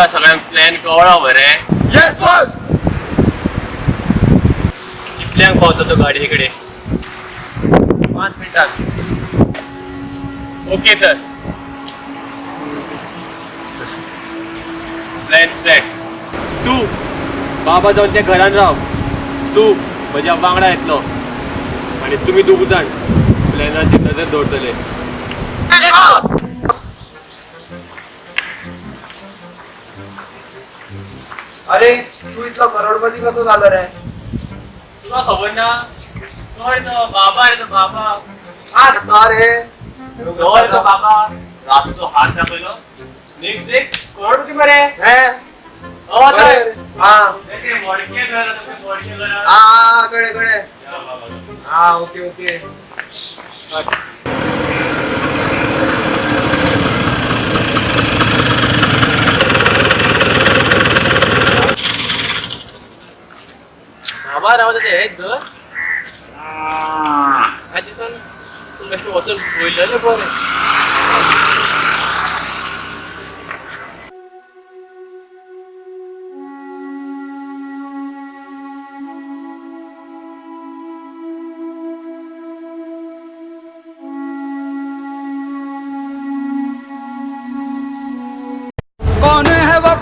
तुका सगळ्यांक प्लॅन कळ्ळो मरे? Yes boss. कितल्यांक पावता तो गाडये कडेन? 5 मिनिटात. ओके तर प्लॅन सेट. तू बाबा जाऊन त्या घरान राव. तू म्हज्या वांगडा येतलो आणि तुम्ही दोग जाण प्लॅनाची नजर दवरतले. अरे तू इतका करोडपती कसं झालं रे? तुला खबर ना? तो बाबा रे, तो बाबा. आता रे तो बाबा रातचो हात दाखवलो. नेक्स्ट डे करोडपती मरे. हो तर मोडके घर, मोडके घर. हा कडे कडे. हा ओके ओके. बाबा राव ते आहेत घर. काय दिसन तुला वचन बोललेलं बरं.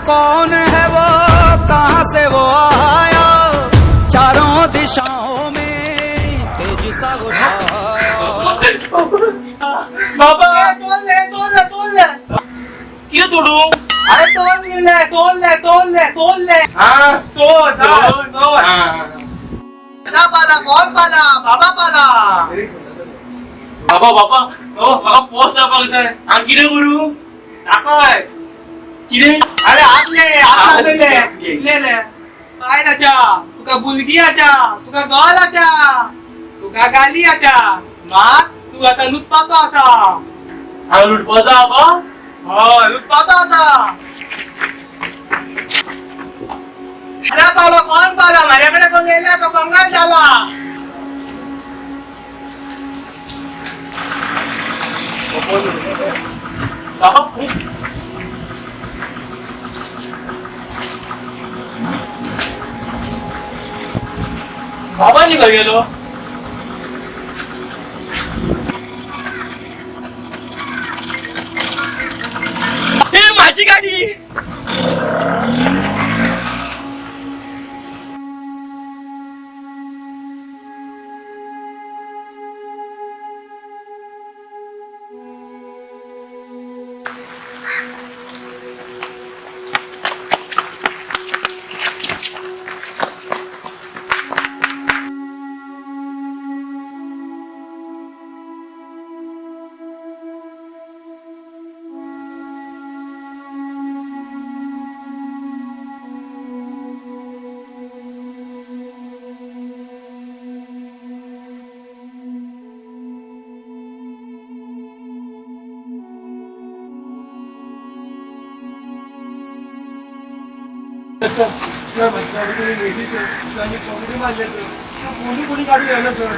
कौन है वो कहाँ से वो आया, चारों दिशाओं में तेज सा वो छाया. बाबा तोल किती तोडू? अरे तोल ले हा ना पाला कौन पाला? बाबा पाला. बाबा बाबा ओ बाबा पोस्ट दाखवलं सर. हा किती करू? टाकाय. किती? अरे आत ले काय लाचा तुका बुलगी आचा, तुका गॉल आचा, तुका गाली आचा. मात तू आता लुटपातो असा. हा लुटपाचा बाबा. हो लुटपातो आता. अरे बाबा कोण पाला? माझ्याकडे कोण लिहिला तो बंगाल झाला. बाबा बाबांनी घरी गेलो. हे माझी गाडी. कोणी काढून यायला सर.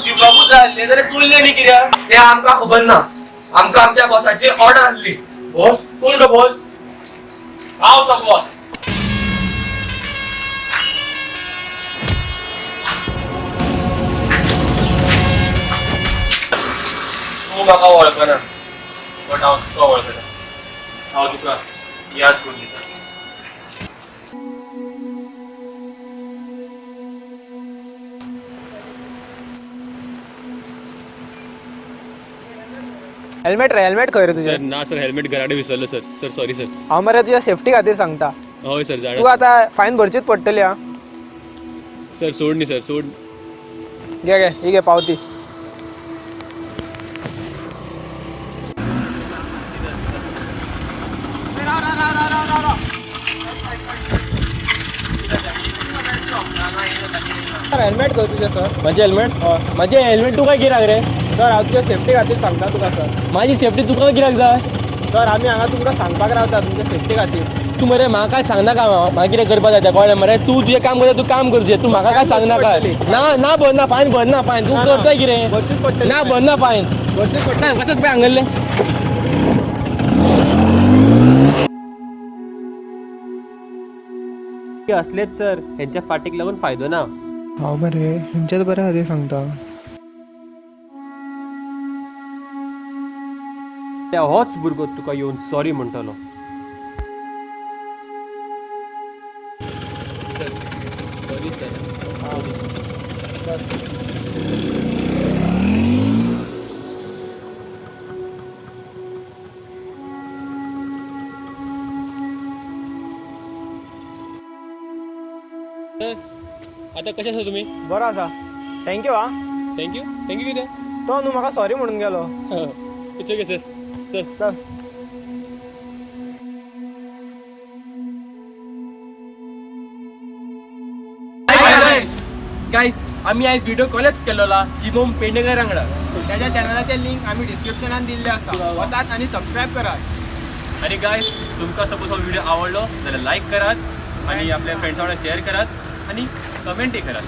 दिवबाबू झाले जरा चोरले नाही कित्याक? ते आमका खबर ना. आमका आमच्या बॉसाची ऑर्डर आणली. बॉस कोण रे बॉस? हांव तो बॉस. तू म्हाका वळखना बट हांव तुका वळखता. हांव तुका याद करून दिता. हेल्मेट रे, हेल्मेट खंय रे तुझे? सर ना सर हेल्मेट घराकडे विसरलं सर. Sir sorry sir. हांव मरे तुझ्या सेफ्टी खातीर सांगता. होय सर तू आतां फायन भरचीच पडटली हा. सर सोड न्ही सर सोड. घे घे ही घे पावती. सर हेल्मेट खंय तुजें सर माझे हेल्मेट माझे हेल्मेट तुका कित्याक रे सर हांव तुज्या सेफ्टी खातीर सांगता तुका सर माझी सेफ्टी तुका कित्याक जाय सर आमी हांगा तुमकां सांगपाक रावता तुमच्या सेफ्टी खातीर तू मरे म्हाका काय सांगना का म्हाका कितें करपाक जाय तें कळ्ळें मरे तू तुजें काम करता तू काम करचें तू म्हाका काय सांगना काय ना भर ना फायन भर ना फायन तू करताय कितें भरचीच पडटली ना भर ना फायन भरचीच पडटली ना कसं रुपया हांगल्ले असलेच सर ह्यांच्या फाटीक लागून फायदो ना हांव मरे खंयच्याच बऱ्या खातीर सांगता त्या होच भुरगो तुका येवन सॉरी म्हणटलो सॉरी सर आता कशे आसा तुमी बरो आसा थँक्यू हा थँक्यू कितें तो न्हू म्हाका सॉरी म्हणून गेलो इट्स ओके सर चल चल गाईस आम्ही आयज व्हिडिओ कॉलेप्स केलेला शिवम पेडणेकर वांगडा त्याच्या चॅनलाचे लिंक आमी डिस्क्रिप्शनात दिल्ले आसा वचात आणि सबस्क्राईब करात आणि गाईस तुमका सपोज हो व्हिडिओ आवडलो जाल्यार लाईक करात आणि आपल्या फ्रेंड्स वांगडा शेअर करात आणि कमेंटही करात